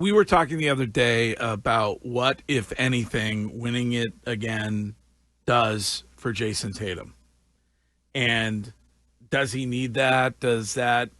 We were talking the other day about what, if anything, winning it again does for Jayson Tatum. And does he need that? Does that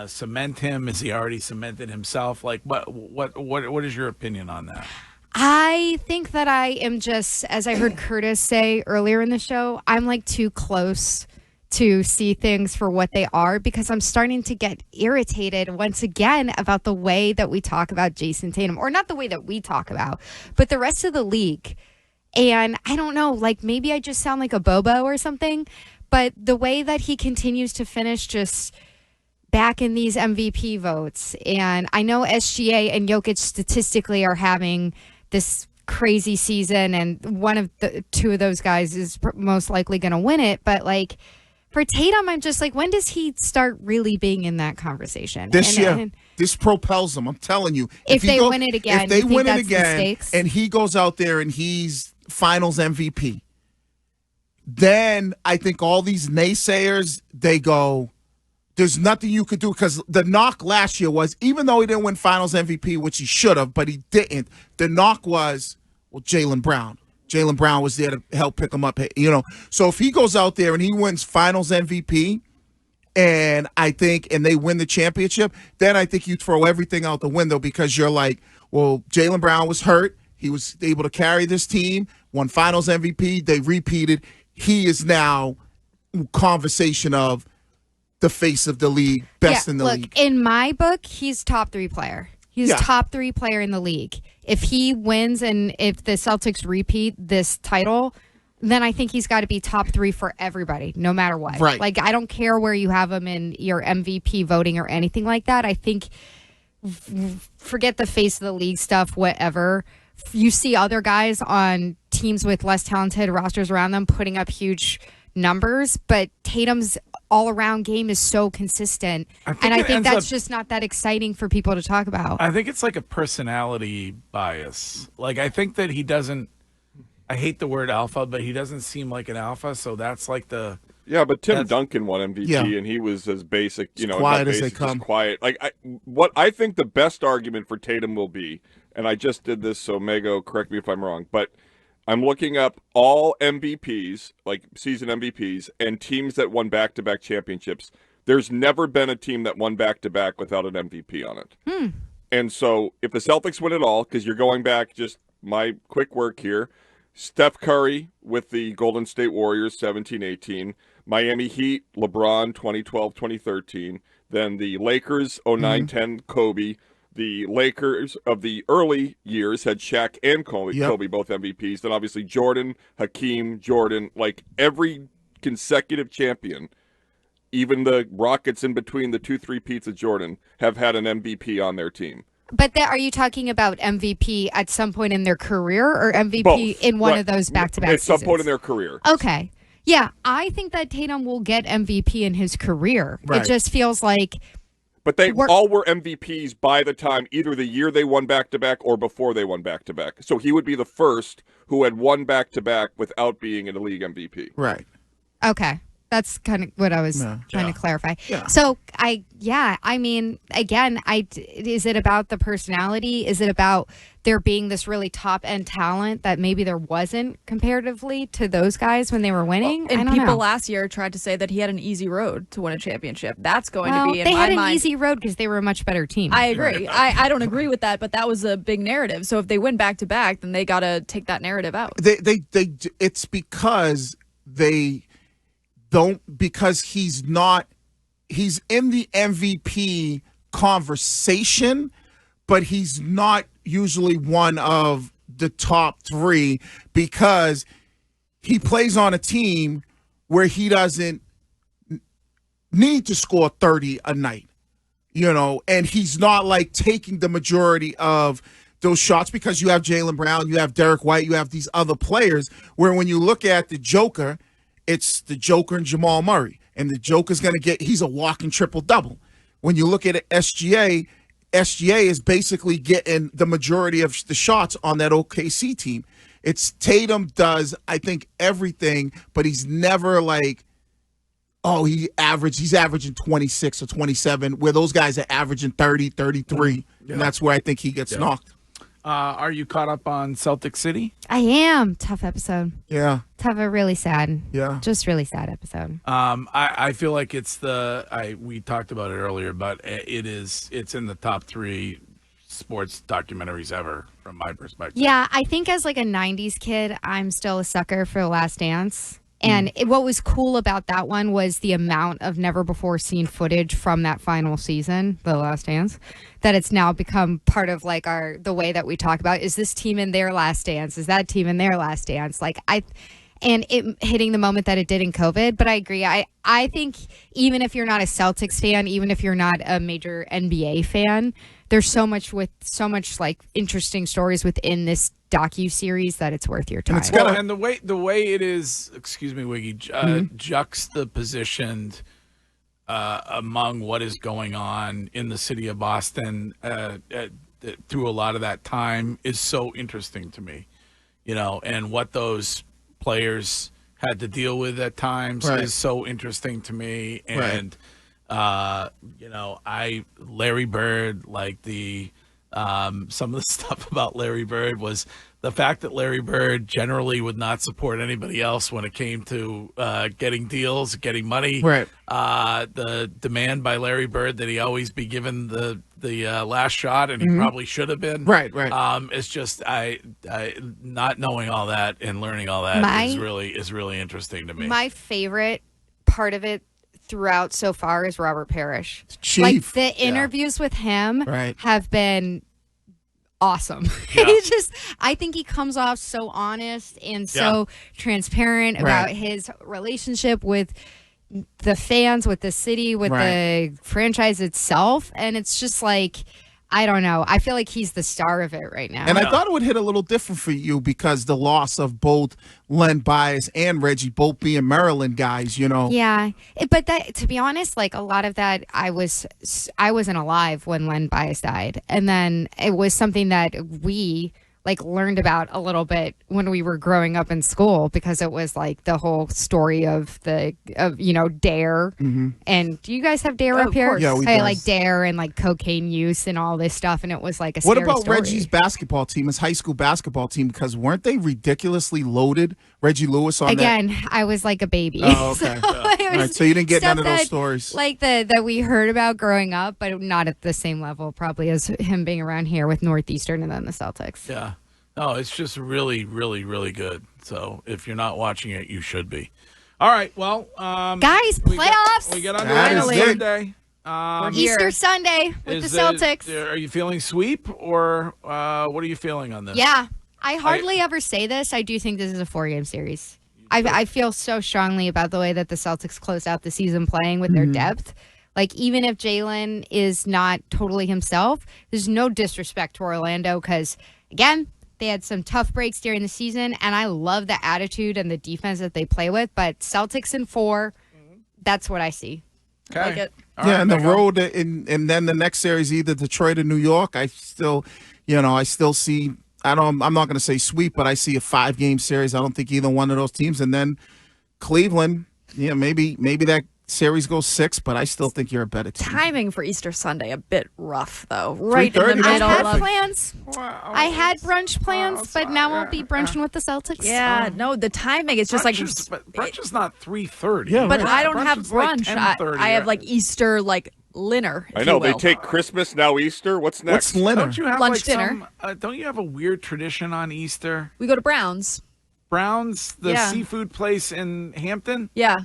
cement him? Is he already cemented himself? Like, what is your opinion on that? I think that I am just, as I heard Curtis say earlier in the show, I'm like too close to see things for what they are, because I'm starting to get irritated once again about the way that we talk about Jayson Tatum, or not the way that we talk about, but the rest of the league. And I don't know, like maybe I just sound like a bobo or something, but the way that he continues to finish just back in these MVP votes. And I know SGA and Jokic statistically are having this crazy season, and one of the two of those guys is most likely going to win it. But like for Tatum, I'm just like, when does he start really being in that conversation? This year, this propels him. I'm telling you. If they win it again, if they win it again, and he goes out there and he's Finals MVP, then I think all these naysayers, they go, there's nothing you could do, because the knock last year was, even though he didn't win Finals MVP, which he should have, but he didn't, the knock was, well, Jaylen Brown. Jaylen Brown was there to help pick him up, you know. So if he goes out there and he wins Finals MVP, and they win the championship, then I think you throw everything out the window, because you're like, well, Jaylen Brown was hurt. He was able to carry this team, won Finals MVP. They repeated. He is now conversation of the face of the league, best in the league. Look, in my book, he's top 3 player. He's top 3 player in the league. If he wins and if the Celtics repeat this title, then I think he's got to be top 3 for everybody, no matter what. Right. Like, I don't care where you have him in your MVP voting or anything like that. I think, forget the face of the league stuff, whatever. You see other guys on teams with less talented rosters around them putting up huge numbers, but Tatum's all-around game is so consistent, and I think that's just not that exciting for people to talk about. I think it's like a personality bias. Like, I think that he doesn't, I hate the word alpha, but he doesn't seem like an alpha, so that's like the... Yeah, but Tim Duncan won MVP, and he was as basic, you know, quiet as they come. Just quiet. Like, what I think the best argument for Tatum will be, and I just did this, so Mego, correct me if I'm wrong, but I'm looking up all MVPs, like season MVPs, and teams that won back-to-back championships. There's never been a team that won back-to-back without an MVP on it. And so if the Celtics win it all, because you're going back, just my quick work here, Steph Curry with the Golden State Warriors, 17-18. Miami Heat, LeBron, 2012-2013. Then the Lakers, 09-10, Kobe. The Lakers of the early years had Shaq and Kobe, both MVPs. Then obviously Jordan, Hakeem, Jordan, like every consecutive champion, even the Rockets in between the 2-3 peats of Jordan, have had an MVP on their team. But are you talking about MVP at some point in their career, or MVP Both. in one of those back-to-back seasons? At some point in their career. Okay. Yeah, I think that Tatum will get MVP in his career. Right. It just feels like... But they all were MVPs by the time either the year they won back-to-back or before they won back-to-back. So he would be the first who had won back-to-back without being in a league MVP. Right. Okay. That's kind of what I was trying to clarify. Yeah. So, I mean, again, is it about the personality? Is it about there being this really top-end talent that maybe there wasn't comparatively to those guys when they were winning? And I don't people know. last year tried to say that he had an easy road to win a championship. That's going to be, in they my had an mind, easy road because they were a much better team. I agree. I don't agree with that, but that was a big narrative. So if they win back-to-back, then they got to take that narrative out. It's because they... because he's in the MVP conversation, but he's not usually one of the top 3, because he plays on a team where he doesn't need to score 30 a night, you know, and he's not like taking the majority of those shots, because you have Jaylen Brown, you have Derek White, you have these other players where when you look at the Joker, it's the Joker and Jamal Murray. And the Joker's going to he's a walking triple-double. When you look at SGA is basically getting the majority of the shots on that OKC team. It's Tatum does, I think, everything, but he's never like Oh, he's averaging 26 or 27, where those guys are averaging 30, 33. Yeah. And that's where I think he gets knocked. Are you caught up on Celtic City? I am. Tough episode. Yeah. Tough, a really sad. Yeah. Just really sad episode. I feel like it's we talked about it earlier, but it's in the top 3 sports documentaries ever from my perspective. Yeah, I think as like a 90s kid, I'm still a sucker for The Last Dance. And what was cool about that one was the amount of never before seen footage from that final season, The Last Dance, that it's now become part of like the way that we talk about, is this team in their last dance? Is that team in their last dance? And it hitting the moment that it did in COVID. But I agree. I think even if you're not a Celtics fan, even if you're not a major NBA fan, there's so much like interesting stories within this docu-series that it's worth your time. And the way it is, excuse me, Wiggy, juxtapositioned among what is going on in the city of Boston through a lot of that time is so interesting to me, and what those players had to deal with at times is so interesting to me. And Larry Bird, like some of the stuff about Larry Bird was the fact that Larry Bird generally would not support anybody else when it came to getting deals, getting money. Right. The demand by Larry Bird that he always be given the last shot, and he probably should have been. Right. It's just I not knowing all that and learning all that is really interesting to me. My favorite part of it throughout so far is Robert Parrish. Chief. Like the interviews with him have been awesome. Yeah. I think he comes off so honest and so transparent about his relationship with the fans, with the city, with the franchise itself. And it's just like, I don't know. I feel like he's the star of it right now. And I thought it would hit a little different for you because the loss of both Len Bias and Reggie, both being Maryland guys, Yeah, but that, to be honest, like a lot of that, I wasn't alive when Len Bias died, and then it was something that we learned about a little bit when we were growing up in school, because it was like the whole story of Dare. And do you guys have Dare up here? Yeah, we do. Like Dare and like cocaine use and all this stuff, and it was like a What scary about story. Reggie's basketball team, his high school basketball team? Because weren't they ridiculously loaded? Reggie Lewis on Again, I was like a baby. Oh, okay. So, All right, so you didn't get none of those that, stories. like that we heard about growing up, but not at the same level probably as him being around here with Northeastern and then the Celtics. Yeah. No, it's just really, really, really good. So if you're not watching it, you should be. All right. Well, guys, playoffs. We get underway on Sunday. Easter Sunday with the Celtics. Are you feeling sweep, or what are you feeling on this? Yeah. I hardly ever say this. I do think this is a 4-game series. I feel so strongly about the way that the Celtics closed out the season playing with their depth. Like, even if Jaylen is not totally himself, there's no disrespect to Orlando because, again, they had some tough breaks during the season, and I love the attitude and the defense that they play with. But Celtics in 4, that's what I see. Okay. Like it. And the road, and then the next series, either Detroit or New York. I still see. I'm not going to say sweep, but I see a 5-game series. I don't think either one of those teams. And then Cleveland, maybe that series goes 6, but I still think you're a better team. Timing for Easter Sunday a bit rough though. Right in the 3:30. middle. I had of plans. I had brunch plans, but now I'll be brunching with the Celtics. Yeah, no, the timing. It's just brunch is not 3:30. Yeah, But right. I don't have is like brunch. 10:30, I have like Easter dinner. I know they take Christmas, now Easter. What's next? What's Leonard? Don't you have Lunch, dinner. Don't you have a weird tradition on Easter? We go to Brown's. Brown's, the Yeah. seafood place in Hampton. Yeah.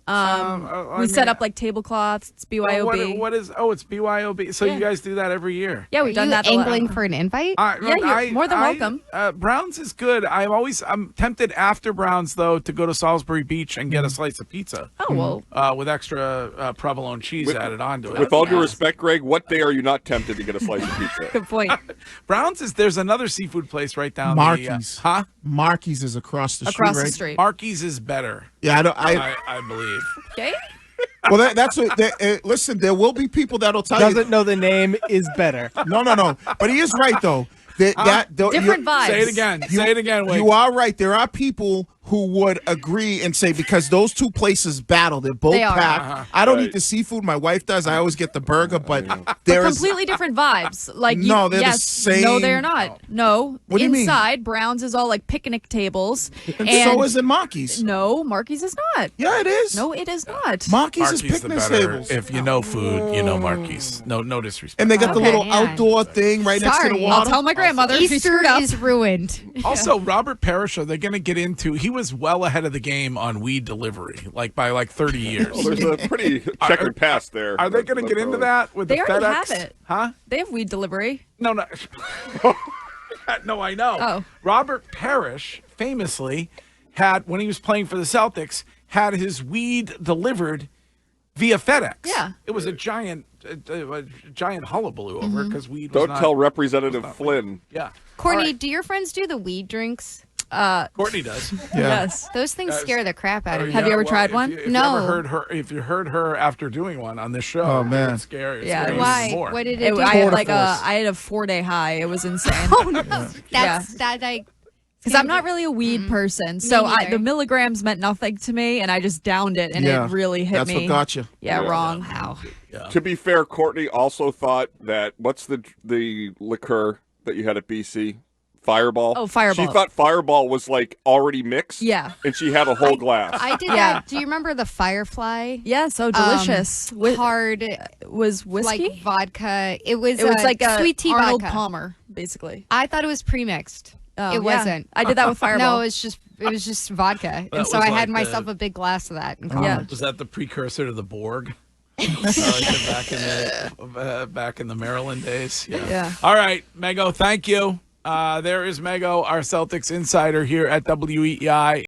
I We set mean, up like tablecloths. It's BYOB. What is? Oh, it's BYOB. So you guys do that every year. Yeah, Are we've done you that. angling for an invite? You're more than welcome. Brown's is good. I'm tempted after Brown's though to go to Salisbury Beach and get a slice of pizza. Oh well. With extra provolone cheese added onto it. With all due respect, Greg, what day are you not tempted to get a slice of pizza? Good point. Brown's there's another seafood place right down Marky's. the Marky's is across the street, Across right? the street. Marky's is better. Yeah, I believe. Okay. well, that's what. Listen, there will be people that'll tell you. Doesn't know the name is better. No. But he is right though. Different vibes. Say it again. Say it again. Wait. You are right. There are people who would agree and say, because those two places battle, they're both They are. packed. I don't Right. eat the seafood. My wife does. I always get the burger, but there is completely different vibes. Like No, they're the yes, same. No, they're not. No. What do you mean? Inside, Brown's is all like picnic tables. and so is it Marky's. No, Marky's is not. Yeah, it is. No, it is not. Marky's is Marky's the picnic better. tables. If you know food, you know Marky's. No disrespect. And they got the Okay, little yeah. outdoor thing right next to the Sorry. water. I'll tell my grandmother if she Easter screwed up. is ruined. Also, Robert Parrish, are they going to get into? He was well ahead of the game on weed delivery, like by like 30 years. Well, there's a pretty checkered past there. Are they going to get into that with They the already FedEx? have it. Huh? They have weed delivery. No. No, I know. Oh. Robert Parrish famously had, when he was playing for the Celtics, had his weed delivered via FedEx. Yeah. It was a giant hullabaloo over it because weed was Don't not, tell Representative Flynn. Yeah. Courtney, All right. do your friends do the weed drinks? Courtney does. Yes. Those things scare the crap out of me. Have you ever tried if one? if No. if you heard her after doing one on this show, Oh, man. it's scary. It's Yeah. scary Why? even more. What did it do? I had Force. I had a 4-day high. It was insane. Oh no, that's that like. Because I'm not really a weed person, so neither. the milligrams meant nothing to me, and I just downed it, and Yeah. it really hit That's me. what got you. Yeah, Yeah. wrong. Wow. To be fair, Courtney also thought that what's the liqueur that you had at BC? Fireball. Oh, Fireball. She thought Fireball was like already mixed. Yeah. And she had a whole glass. I did Yeah. that. Do you remember the Firefly? Yeah, so delicious. Hard Was whiskey? like vodka. It was like a sweet tea Arnold vodka. Palmer, basically. I thought it was pre-mixed. Oh, it yeah. wasn't. I did that with Fireball. No, it was just vodka, and was so I had like myself a big glass of that. In Yeah. college. Was that the precursor to the Borg? Back in the Maryland days. Yeah. All right, Mego, thank you. There is Mego, our Celtics insider here at WEEI.